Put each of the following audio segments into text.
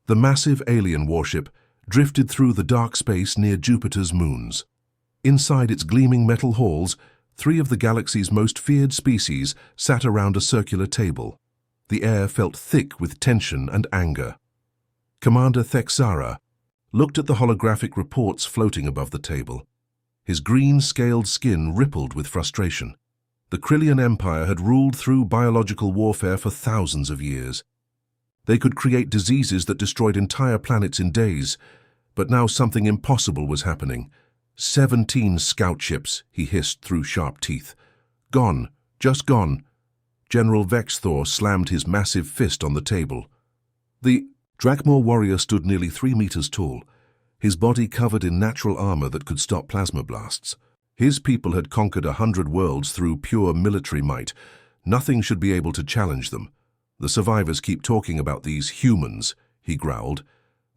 The massive alien warship drifted through the dark space near Jupiter's moons. Inside its gleaming metal halls, 3 of the galaxy's most feared species sat around a circular table. The air felt thick with tension and anger. Commander Dra'kari looked at the holographic reports floating above the table. His green-scaled skin rippled with frustration. The Krillian Empire had ruled through biological warfare for thousands of years. They could create diseases that destroyed entire planets in days, but now something impossible was happening. 17 scout ships, he hissed through sharp teeth. Gone, just gone. General Vexthor slammed his massive fist on the table. The Drachmor warrior stood nearly 3 meters tall, his body covered in natural armor that could stop plasma blasts. His people had conquered 100 worlds through pure military might. Nothing should be able to challenge them. The survivors keep talking about these humans, he growled.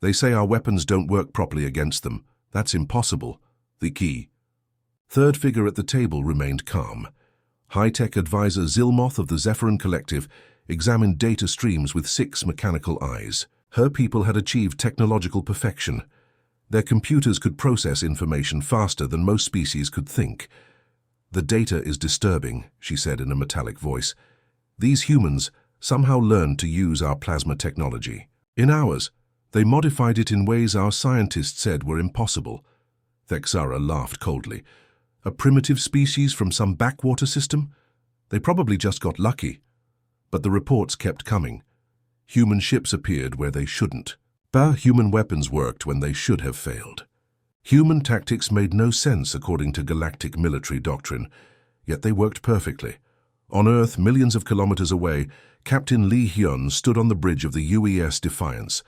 They say our weapons don't work properly against them. That's impossible. The key. Third figure at the table remained calm. High-tech advisor Zilmoth of the Zephyrin Collective examined data streams with 6 mechanical eyes. Her people had achieved technological perfection. Their computers could process information faster than most species could think. The data is disturbing, she said in a metallic voice. These humans somehow learned to use our plasma technology. In ours, they modified it in ways our scientists said were impossible. Dra'kari laughed coldly. A primitive species from some backwater system? They probably just got lucky. But the reports kept coming. Human ships appeared where they shouldn't. Human weapons worked when they should have failed. Human tactics made no sense according to galactic military doctrine, yet they worked perfectly. On Earth, millions of kilometers away, Captain Lee Hyun stood on the bridge of the UES Defiance.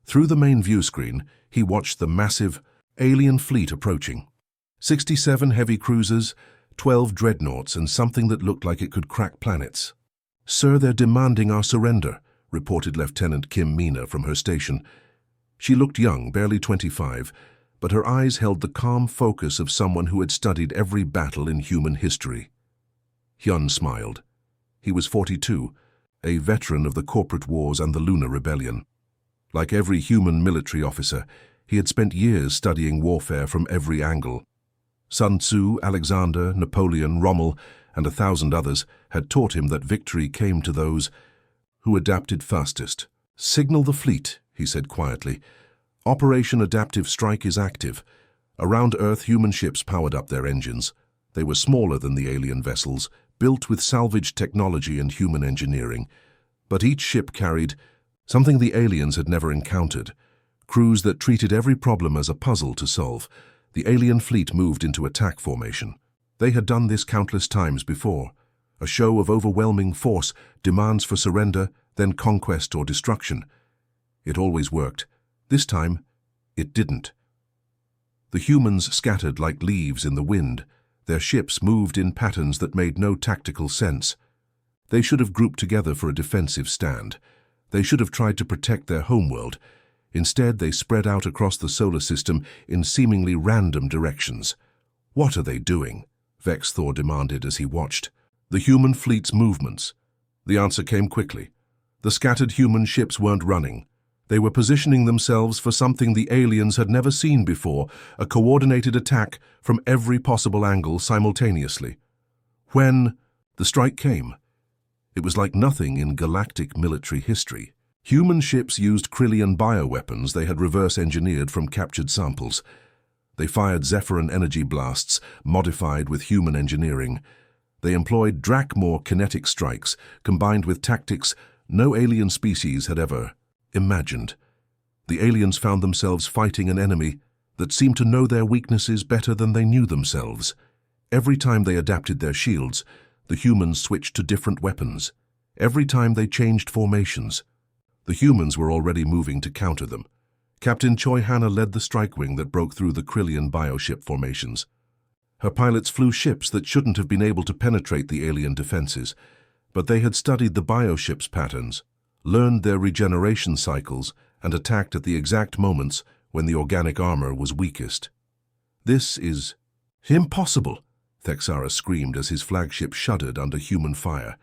Through the main view screen, he watched the massive alien fleet approaching. 67 heavy cruisers, 12 dreadnoughts, and something that looked like it could crack planets. "Sir, they're demanding our surrender," reported Lieutenant Kim Mina from her station. She looked young, barely 25, but her eyes held the calm focus of someone who had studied every battle in human history. Hyun smiled. He was 42, a veteran of the corporate wars and the Lunar Rebellion. Like every human military officer, he had spent years studying warfare from every angle. Sun Tzu, Alexander, Napoleon, Rommel, and 1,000 others had taught him that victory came to those who adapted fastest. "Signal the fleet," he said quietly. "Operation Adaptive Strike is active." Around Earth, human ships powered up their engines. They were smaller than the alien vessels, built with salvaged technology and human engineering. But each ship carried something the aliens had never encountered. Crews that treated every problem as a puzzle to solve. The alien fleet moved into attack formation. They had done this countless times before. A show of overwhelming force, demands for surrender, then conquest or destruction. It always worked. This time, it didn't. The humans scattered like leaves in the wind. Their ships moved in patterns that made no tactical sense. They should have grouped together for a defensive stand. They should have tried to protect their homeworld. Instead, they spread out across the solar system in seemingly random directions. "What are they doing?" Vexthor demanded as he watched. "The human fleet's movements." The answer came quickly. The scattered human ships weren't running. They were positioning themselves for something the aliens had never seen before, a coordinated attack from every possible angle simultaneously. When the strike came, it was like nothing in galactic military history. Human ships used Krillian bioweapons they had reverse-engineered from captured samples. They fired Zephyrin energy blasts, modified with human engineering. They employed Drachmor kinetic strikes, combined with tactics no alien species had ever imagined. The aliens found themselves fighting an enemy that seemed to know their weaknesses better than they knew themselves. Every time they adapted their shields, the humans switched to different weapons. Every time they changed formations, the humans were already moving to counter them. Captain Choi Hanna led the strike wing that broke through the Krillian bioship formations. Her pilots flew ships that shouldn't have been able to penetrate the alien defenses, but they had studied the bioships' patterns, learned their regeneration cycles, and attacked at the exact moments when the organic armor was weakest. "This is impossible," Dra'kari screamed as his flagship shuddered under human fire.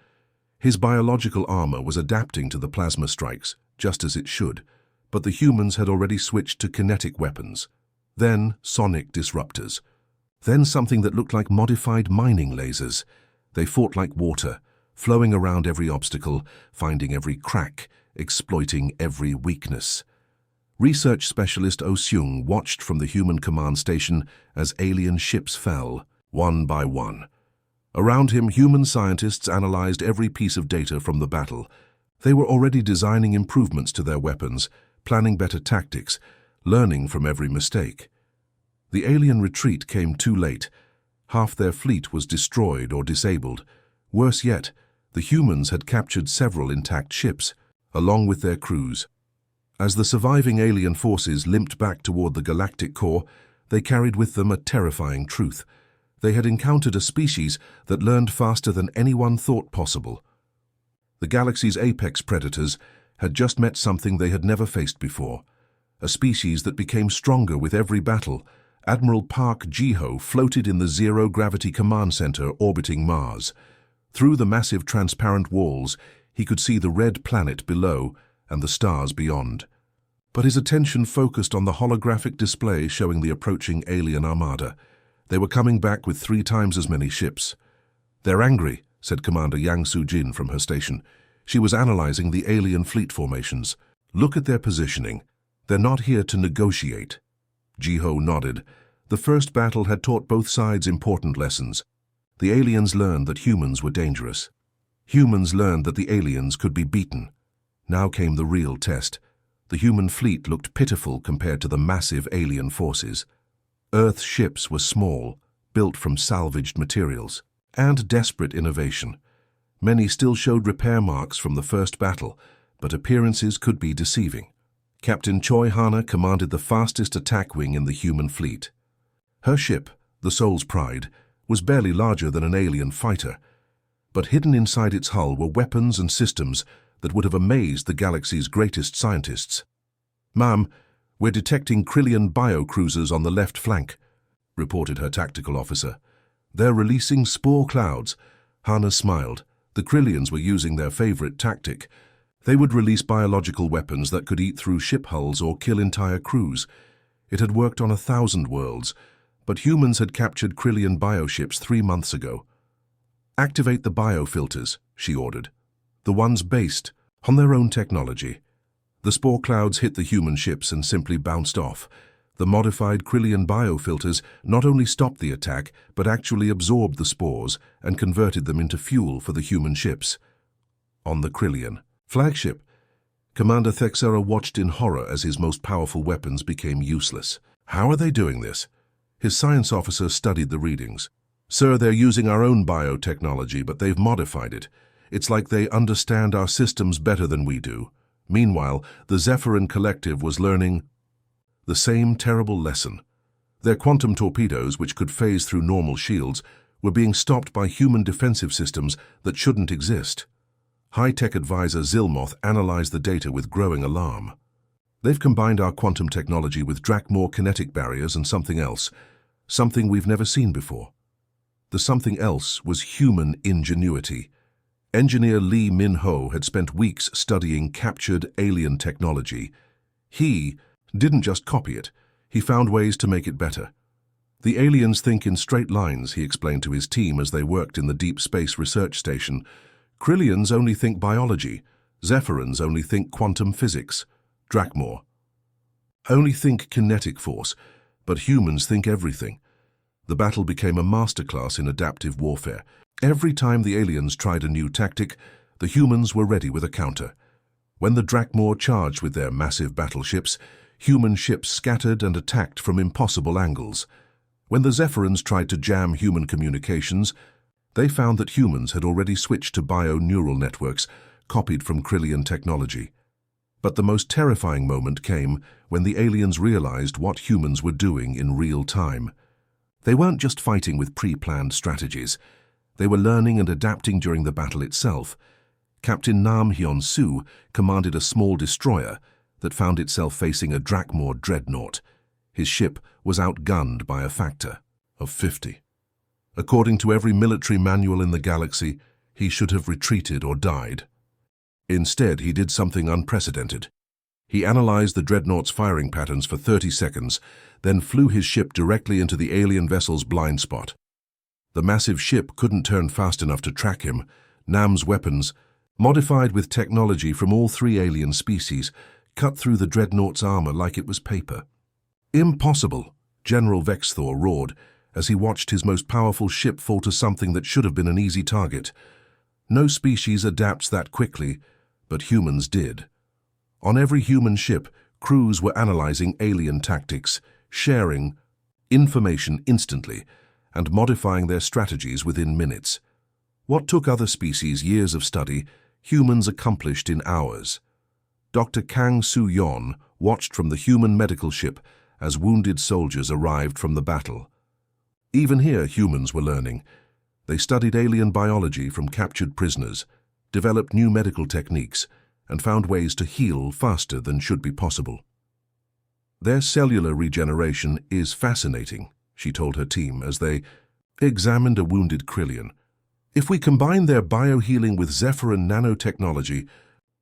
His biological armor was adapting to the plasma strikes, just as it should. but the humans had already switched to kinetic weapons. Then sonic disruptors. Then something that looked like modified mining lasers. They fought like water, flowing around every obstacle, finding every crack, exploiting every weakness. Research specialist Oh Seung watched from the human command station as alien ships fell, one by one. Around him, human scientists analyzed every piece of data from the battle. They were already designing improvements to their weapons, planning better tactics, learning from every mistake. The alien retreat came too late. Half their fleet was destroyed or disabled. Worse yet, the humans had captured several intact ships, along with their crews. As the surviving alien forces limped back toward the galactic core, they carried with them a terrifying truth. They had encountered a species that learned faster than anyone thought possible. The galaxy's apex predators had just met something they had never faced before. A species that became stronger with every battle. Admiral Zhou floated in the zero-gravity command center orbiting Mars. Through the massive transparent walls, he could see the red planet below and the stars beyond. But his attention focused on the holographic display showing the approaching alien armada. They were coming back with 3 times as many ships. "They're angry," said Commander Yang Su-jin from her station. She was analyzing the alien fleet formations. "Look at their positioning. They're not here to negotiate." Zhou nodded. The first battle had taught both sides important lessons. The aliens learned that humans were dangerous. Humans learned that the aliens could be beaten. Now came the real test. The human fleet looked pitiful compared to the massive alien forces. Earth's ships were small, built from salvaged materials, and desperate innovation. Many still showed repair marks from the first battle, but appearances could be deceiving. Captain Choi Hana commanded the fastest attack wing in the human fleet. Her ship, the Soul's Pride, was barely larger than an alien fighter, but hidden inside its hull were weapons and systems that would have amazed the galaxy's greatest scientists. "Ma'am, we're detecting Krillian biocruisers on the left flank," reported her tactical officer. "They're releasing spore clouds." Hana smiled. The Krillians were using their favorite tactic. They would release biological weapons that could eat through ship hulls or kill entire crews. It had worked on 1,000 worlds, but humans had captured Krillian bioships 3 months ago. "Activate the biofilters," she ordered. "The ones based on their own technology." The spore clouds hit the human ships and simply bounced off. The modified Krillian biofilters not only stopped the attack, but actually absorbed the spores and converted them into fuel for the human ships. On the Krillian flagship, Commander Thexera watched in horror as his most powerful weapons became useless. "How are they doing this?" His science officer studied the readings. "Sir, they're using our own biotechnology, but they've modified it. It's like they understand our systems better than we do." Meanwhile, the Zephyrin Collective was learning the same terrible lesson. Their quantum torpedoes, which could phase through normal shields, were being stopped by human defensive systems that shouldn't exist. High-tech advisor Zilmoth analyzed the data with growing alarm. "They've combined our quantum technology with Dra'kari kinetic barriers and something else, something we've never seen before." The something else was human ingenuity. Engineer Lee Min-ho had spent weeks studying captured alien technology. He didn't just copy it, he found ways to make it better. "The aliens think in straight lines," he explained to his team as they worked in the Deep Space Research Station. "Krillians only think biology. Zephyrins only think quantum physics. Dra'kari only think kinetic force, but humans think everything." The battle became a masterclass in adaptive warfare. Every time the aliens tried a new tactic, the humans were ready with a counter. When the Dra'kari charged with their massive battleships, human ships scattered and attacked from impossible angles. When the Zephyrins tried to jam human communications, they found that humans had already switched to bio-neural networks, copied from Krillian technology. But the most terrifying moment came when the aliens realized what humans were doing in real time. They weren't just fighting with pre-planned strategies. They were learning and adapting during the battle itself. Captain Nam Hyun-soo commanded a small destroyer that found itself facing a Dra'kari dreadnought. His ship was outgunned by a factor of 50. According to every military manual in the galaxy, he should have retreated or died. Instead, he did something unprecedented. He analyzed the dreadnought's firing patterns for 30 seconds, then flew his ship directly into the alien vessel's blind spot. The massive ship couldn't turn fast enough to track him. Nam's weapons, modified with technology from all three alien species, cut through the dreadnought's armor like it was paper. "Impossible!" General Vexthor roared as he watched his most powerful ship fall to something that should have been an easy target. No species adapts that quickly, but humans did. On every human ship, crews were analyzing alien tactics, sharing information instantly, and modifying their strategies within minutes. What took other species years of study, humans accomplished in hours. Dr. Kang Su-yon watched from the human medical ship as wounded soldiers arrived from the battle. Even here, humans were learning. They studied alien biology from captured prisoners, developed new medical techniques, and found ways to heal faster than should be possible. "Their cellular regeneration is fascinating," she told her team as they examined a wounded Krillian. "If we combine their biohealing with Zephyrin nanotechnology..."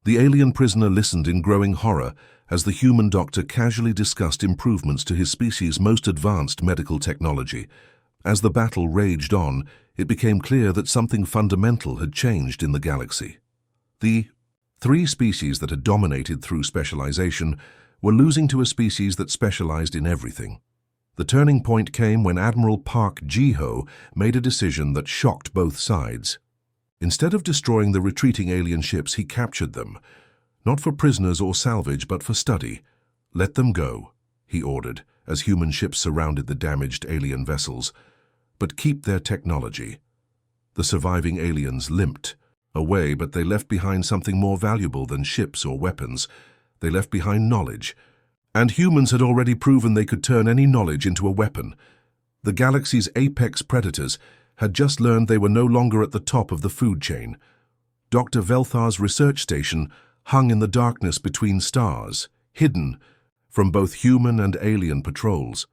The alien prisoner listened in growing horror as the human doctor casually discussed improvements to his species' most advanced medical technology. As the battle raged on, it became clear that something fundamental had changed in the galaxy. The three species that had dominated through specialization were losing to a species that specialized in everything. The turning point came when Admiral Park Ji-ho made a decision that shocked both sides. Instead of destroying the retreating alien ships, he captured them, not for prisoners or salvage, but for study. "Let them go," he ordered, as human ships surrounded the damaged alien vessels. "But keep their technology." The surviving aliens limped away, but they left behind something more valuable than ships or weapons. They left behind knowledge. And humans had already proven they could turn any knowledge into a weapon. The galaxy's apex predators had just learned they were no longer at the top of the food chain. Dr. Velthar's research station hung in the darkness between stars, hidden from both human and alien patrols.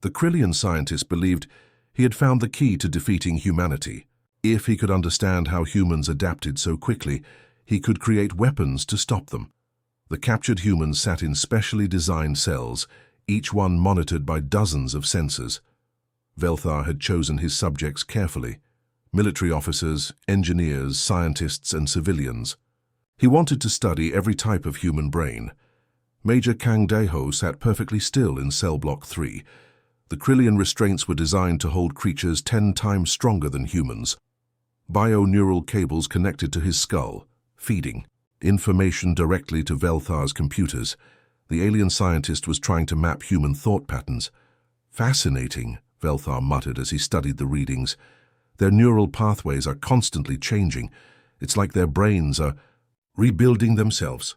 The Krillian scientist believed he had found the key to defeating humanity. If he could understand how humans adapted so quickly, he could create weapons to stop them. The captured humans sat in specially designed cells, each one monitored by dozens of sensors. Velthar had chosen his subjects carefully: military officers, engineers, scientists, and civilians. He wanted to study every type of human brain. Major Kang Daeho sat perfectly still in cell block 3. The Krillian restraints were designed to hold creatures 10 times stronger than humans. Bio-neural cables connected to his skull, feeding information directly to Velthar's computers. The alien scientist was trying to map human thought patterns. "Fascinating," Velthar muttered as he studied the readings. "Their neural pathways are constantly changing. It's like their brains are rebuilding themselves."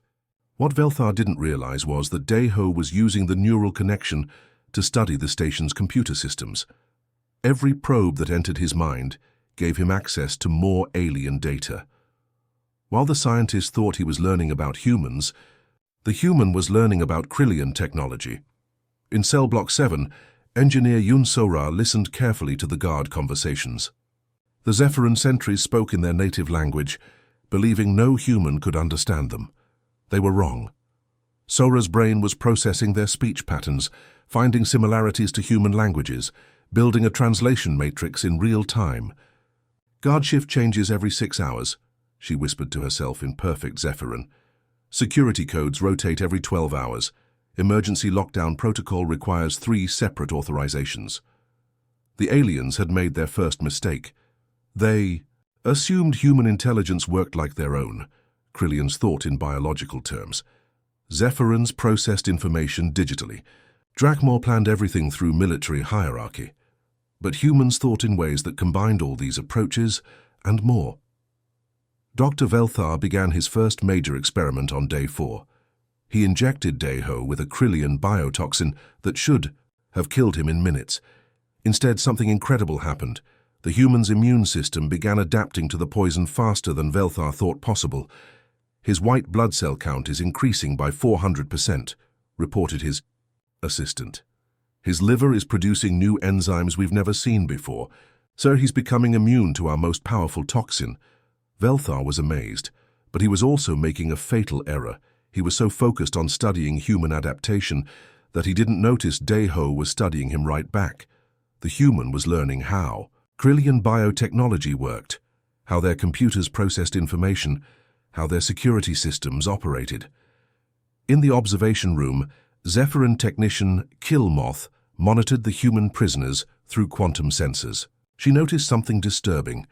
What Velthar didn't realize was that Daeho was using the neural connection to study the station's computer systems. Every probe that entered his mind gave him access to more alien data. While the scientist thought he was learning about humans, the human was learning about Krillian technology. In cell block 7, engineer Yun Sora listened carefully to the guard conversations. The Zephyrin sentries spoke in their native language, believing no human could understand them. They were wrong. Sora's brain was processing their speech patterns, finding similarities to human languages, building a translation matrix in real time. "Guard shift changes every 6 hours, she whispered to herself in perfect Zephyrin. "Security codes rotate every 12 hours. Emergency lockdown protocol requires 3 separate authorizations." The aliens had made their first mistake. They assumed human intelligence worked like their own. Krillians thought in biological terms. Zephyrins processed information digitally. Dra'kari planned everything through military hierarchy. But humans thought in ways that combined all these approaches and more. Dr. Velthar began his first major experiment on day 4. He injected Daeho with a Krillian biotoxin that should have killed him in minutes. Instead, something incredible happened. The human's immune system began adapting to the poison faster than Velthar thought possible. "His white blood cell count is increasing by 400%, reported his assistant. "His liver is producing new enzymes we've never seen before. Sir, he's becoming immune to our most powerful toxin." Velthar was amazed, but he was also making a fatal error. He was so focused on studying human adaptation that he didn't notice Zhou was studying him right back. The human was learning how Krillian biotechnology worked, how their computers processed information, how their security systems operated. In the observation room, Zephyrin technician Killmoth monitored the human prisoners through quantum sensors. She noticed something disturbing.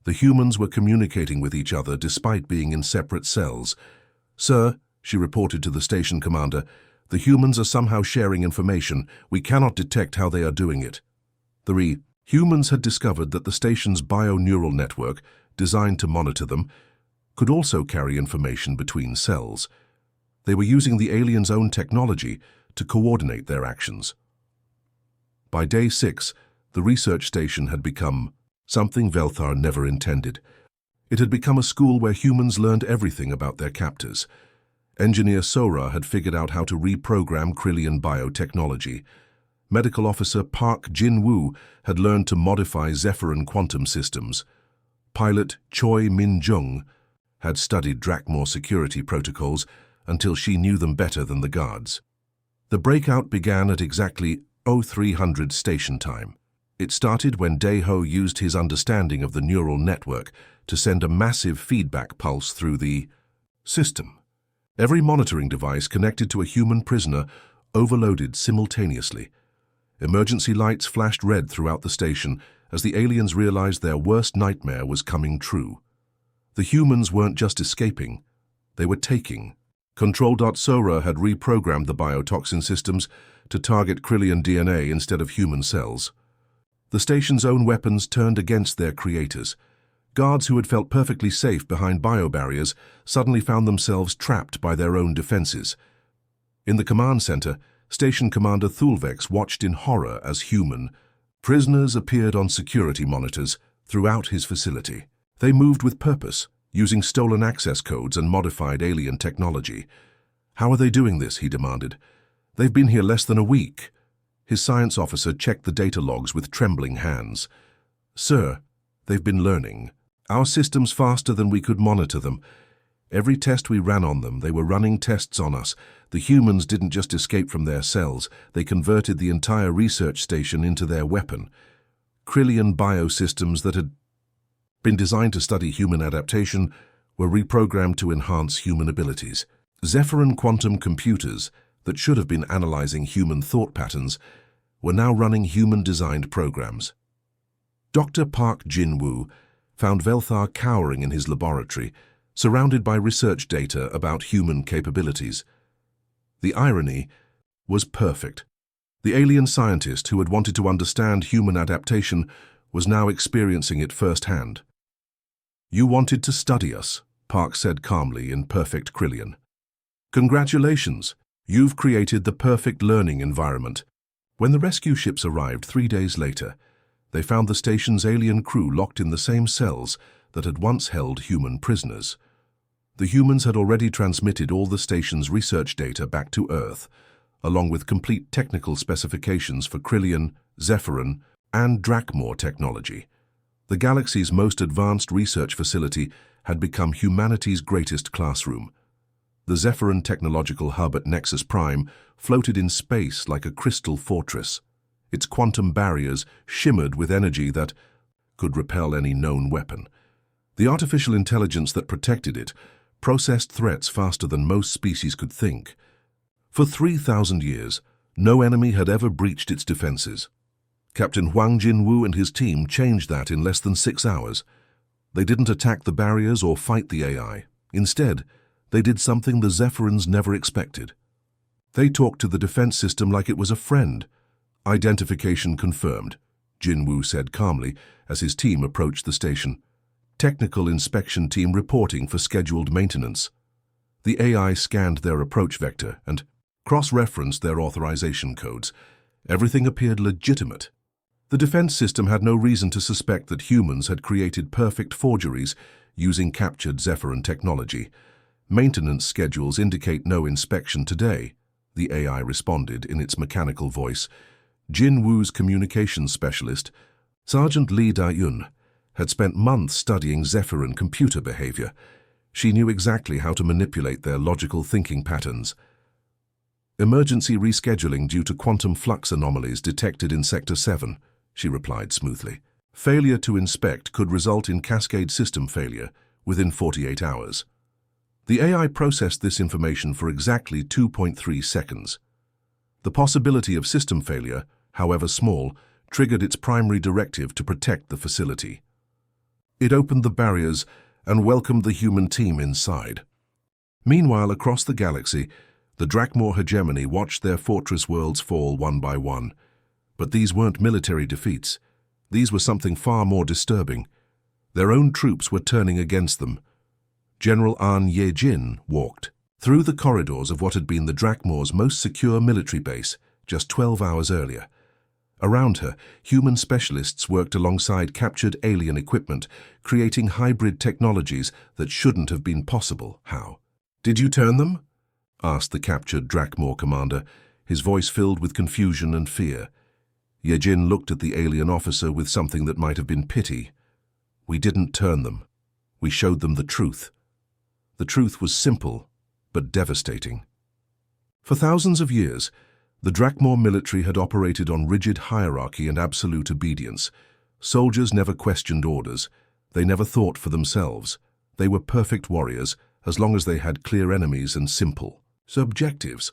The humans were communicating with each other despite being in separate cells. "Sir," she reported to the station commander, "the humans are somehow sharing information. We cannot detect how they are doing it." The humans had discovered that the station's bio-neural network, designed to monitor them, could also carry information between cells. They were using the aliens' own technology to coordinate their actions. By day 6, the research station had become something Velthar never intended. It had become a school where humans learned everything about their captors. Engineer Sora had figured out how to reprogram Krillian biotechnology. Medical Officer Park Jin-woo had learned to modify Zephyrin quantum systems. Pilot Choi Min-jung had studied Dra'kari security protocols until she knew them better than the guards. The breakout began at exactly 0300 station time. It started when Zhou used his understanding of the neural network to send a massive feedback pulse through the system. Every monitoring device connected to a human prisoner overloaded simultaneously. Emergency lights flashed red throughout the station as the aliens realized their worst nightmare was coming true. The humans weren't just escaping, they were taking. Control.Sora had reprogrammed the biotoxin systems to target Krillian DNA instead of human cells. The station's own weapons turned against their creators. Guards who had felt perfectly safe behind biobarriers suddenly found themselves trapped by their own defenses. In the command center, Station Commander Thulvex watched in horror as human prisoners appeared on security monitors throughout his facility. They moved with purpose, using stolen access codes and modified alien technology. "How are they doing this?" he demanded. "They've been here less than a week." His science officer checked the data logs with trembling hands. "Sir, they've been learning. Our system's faster than we could monitor them. Every test we ran on them, they were running tests on us. The humans didn't just escape from their cells, they converted the entire research station into their weapon. Krillian biosystems that had been designed to study human adaptation were reprogrammed to enhance human abilities. Zephyrin quantum computers that should have been analyzing human thought patterns were now running human-designed programs." Dr. Park Jin-woo found Velthar cowering in his laboratory, surrounded by research data about human capabilities. The irony was perfect. The alien scientist who had wanted to understand human adaptation was now experiencing it firsthand. "You wanted to study us," Park said calmly in perfect Krillian. "Congratulations, you've created the perfect learning environment." When the rescue ships arrived 3 days later, they found the station's alien crew locked in the same cells that had once held human prisoners. The humans had already transmitted all the station's research data back to Earth, along with complete technical specifications for Krillian, Zephyrin, and Dra'kari technology. The galaxy's most advanced research facility had become humanity's greatest classroom. The Zephyrin technological hub at Nexus Prime floated in space like a crystal fortress. Its quantum barriers shimmered with energy that could repel any known weapon. The artificial intelligence that protected it processed threats faster than most species could think. For 3,000 years, no enemy had ever breached its defenses. Captain Huang Jinwu and his team changed that in less than 6 hours. They didn't attack the barriers or fight the AI. Instead, they did something the Zephyrins never expected. They talked to the defense system like it was a friend. "Identification confirmed," Jinwu said calmly as his team approached the station. "Technical inspection team reporting for scheduled maintenance." The AI scanned their approach vector and cross-referenced their authorization codes. Everything appeared legitimate. The defense system had no reason to suspect that humans had created perfect forgeries using captured Zephyrin technology. "Maintenance schedules indicate no inspection today," the AI responded in its mechanical voice. Jinwu's communications specialist, Sergeant Lee Da-yun, had spent months studying Zephyrin computer behavior. She knew exactly how to manipulate their logical thinking patterns. "Emergency rescheduling due to quantum flux anomalies detected in Sector 7, she replied smoothly. "Failure to inspect could result in cascade system failure within 48 hours. The AI processed this information for exactly 2.3 seconds. The possibility of system failure, however small, triggered its primary directive to protect the facility. It opened the barriers and welcomed the human team inside. Meanwhile, across the galaxy, the Dra'kari hegemony watched their fortress worlds fall one by one. But these weren't military defeats. These were something far more disturbing. Their own troops were turning against them. General An Ye-jin walked through the corridors of what had been the Dra'kari's most secure military base just 12 hours earlier. Around her, human specialists worked alongside captured alien equipment, creating hybrid technologies that shouldn't have been possible. "How? Did you turn them?" asked the captured Dra'kari commander, his voice filled with confusion and fear. Ye-jin looked at the alien officer with something that might have been pity. "We didn't turn them. We showed them the truth." The truth was simple, but devastating. For thousands of years, the Dra'kari military had operated on rigid hierarchy and absolute obedience. Soldiers never questioned orders. They never thought for themselves. They were perfect warriors, as long as they had clear enemies and simple objectives.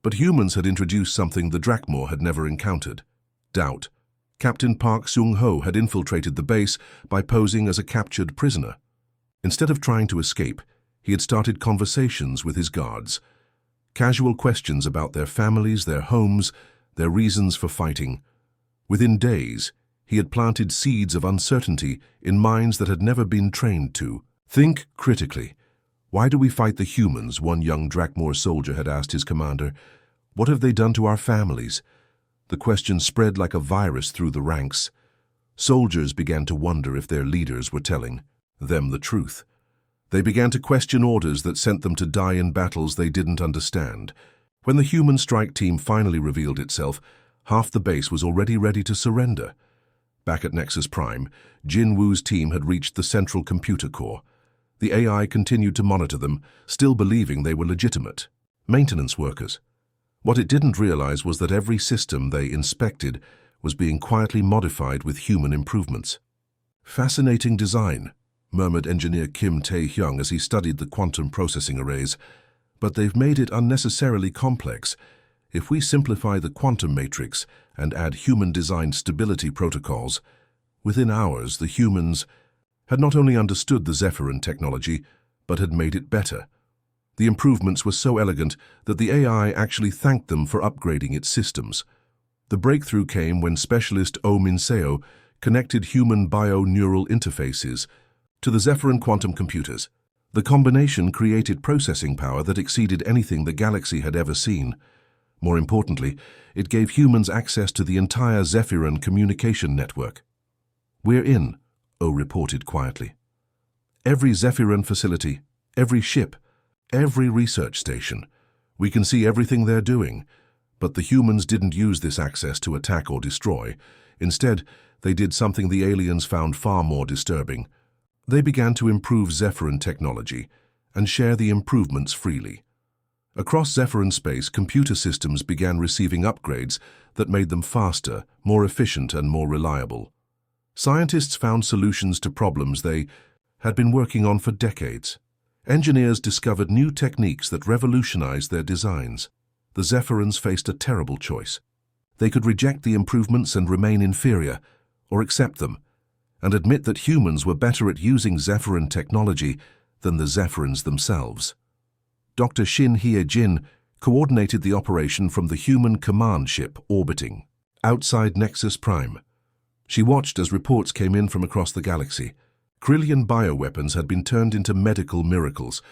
But humans had introduced something the Dra'kari had never encountered: doubt. Captain Park Seung-ho had infiltrated the base by posing as a captured prisoner. Instead of trying to escape, he had started conversations with his guards. Casual questions about their families, their homes, their reasons for fighting. Within days, he had planted seeds of uncertainty in minds that had never been trained to think critically. "Why do we fight the humans?" one young Dra'kari soldier had asked his commander. "What have they done to our families?" The question spread like a virus through the ranks. Soldiers began to wonder if their leaders were telling them the truth. They began to question orders that sent them to die in battles they didn't understand. When the human strike team finally revealed itself, half the base was already ready to surrender. Back at Nexus Prime, Jin Woo's team had reached the central computer core. The AI continued to monitor them, still believing they were legitimate maintenance workers. What it didn't realize was that every system they inspected was being quietly modified with human improvements. "Fascinating design," murmured engineer Kim Tae-hyung as he studied the quantum processing arrays. "But they've made it unnecessarily complex. If we simplify the quantum matrix and add human-designed stability protocols," within hours the humans had not only understood the Zephyrin technology, but had made it better. The improvements were so elegant that the AI actually thanked them for upgrading its systems. The breakthrough came when specialist Oh Min-seo connected human bio-neural interfaces to the Zephyrin quantum computers. The combination created processing power that exceeded anything the galaxy had ever seen. More importantly, it gave humans access to the entire Zephyrin communication network. "We're in," Oh reported quietly. "Every Zephyrin facility, every ship, every research station. We can see everything they're doing." But the humans didn't use this access to attack or destroy. Instead, they did something the aliens found far more disturbing. They began to improve Zephyrin technology and share the improvements freely. Across Zephyrin space, computer systems began receiving upgrades that made them faster, more efficient, and more reliable. Scientists found solutions to problems they had been working on for decades. Engineers discovered new techniques that revolutionized their designs. The Zephyrins faced a terrible choice. They could reject the improvements and remain inferior, or accept them, and admit that humans were better at using Zephyrin technology than the Zephyrins themselves. Dr. Shin Hye-jin coordinated the operation from the human command ship orbiting outside Nexus Prime. She watched as reports came in from across the galaxy. Krillian bioweapons had been turned into medical miracles.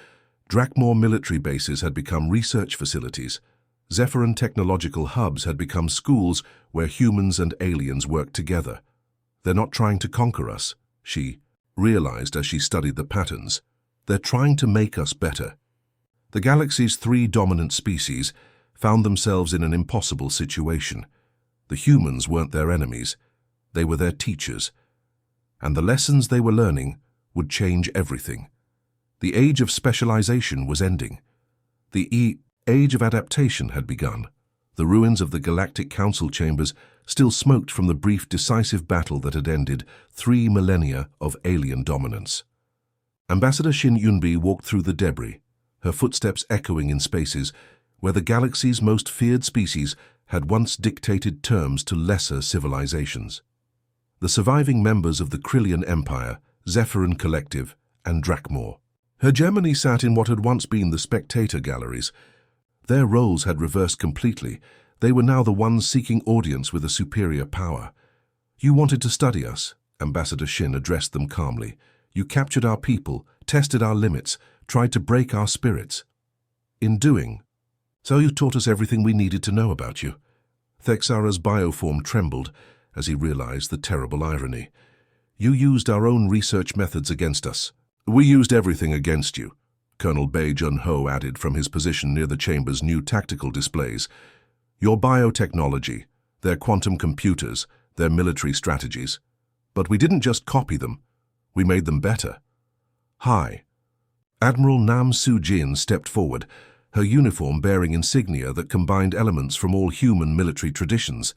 Dra'kari military bases had become research facilities. Zephyrin technological hubs had become schools where humans and aliens worked together. "They're not trying to conquer us," she realized as she studied the patterns. "They're trying to make us better." The galaxy's three dominant species found themselves in an impossible situation. The humans weren't their enemies. They were their teachers. And the lessons they were learning would change everything. The age of specialization was ending. The age of adaptation had begun. The ruins of the Galactic Council chambers still smoked from the brief decisive battle that had ended 3 millennia of alien dominance. Ambassador Shin Yunbi walked through the debris, her footsteps echoing in spaces where the galaxy's most feared species had once dictated terms to lesser civilizations. The surviving members of the Krillian Empire, Zephyrin Collective, and Dra'kari. Hegemony sat in what had once been the spectator galleries. Their roles had reversed completely. They were now the ones seeking audience with a superior power. "You wanted to study us," Ambassador Shin addressed them calmly. "You captured our people, tested our limits, tried to break our spirits. In doing so, you taught us everything we needed to know about you." Thexara's bioform trembled as he realized the terrible irony. "You used our own research methods against us." "We used everything against you," Colonel Bei Jun-ho added from his position near the chamber's new tactical displays. "Your biotechnology, their quantum computers, their military strategies. But we didn't just copy them, we made them better." "Hi." Admiral Nam Su-jin stepped forward, her uniform bearing insignia that combined elements from all human military traditions.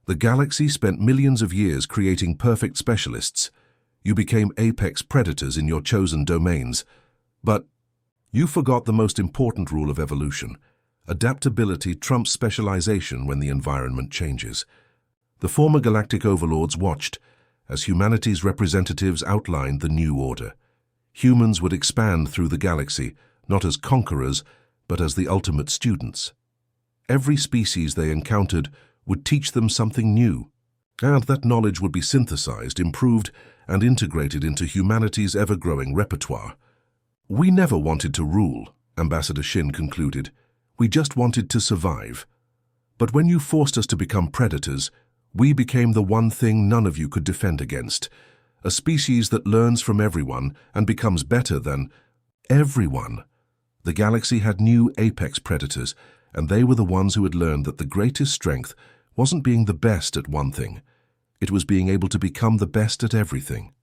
"The galaxy spent millions of years creating perfect specialists. You became apex predators in your chosen domains. But you forgot the most important rule of evolution. Adaptability trumps specialization when the environment changes." The former galactic overlords watched as humanity's representatives outlined the new order. Humans would expand through the galaxy, not as conquerors, but as the ultimate students. Every species they encountered would teach them something new, and that knowledge would be synthesized, improved, and integrated into humanity's ever-growing repertoire. "We never wanted to rule," Ambassador Shin concluded. "We just wanted to survive. But when you forced us to become predators, we became the one thing none of you could defend against. A species that learns from everyone and becomes better than everyone." The galaxy had new apex predators, and they were the ones who had learned that the greatest strength wasn't being the best at one thing. It was being able to become the best at everything.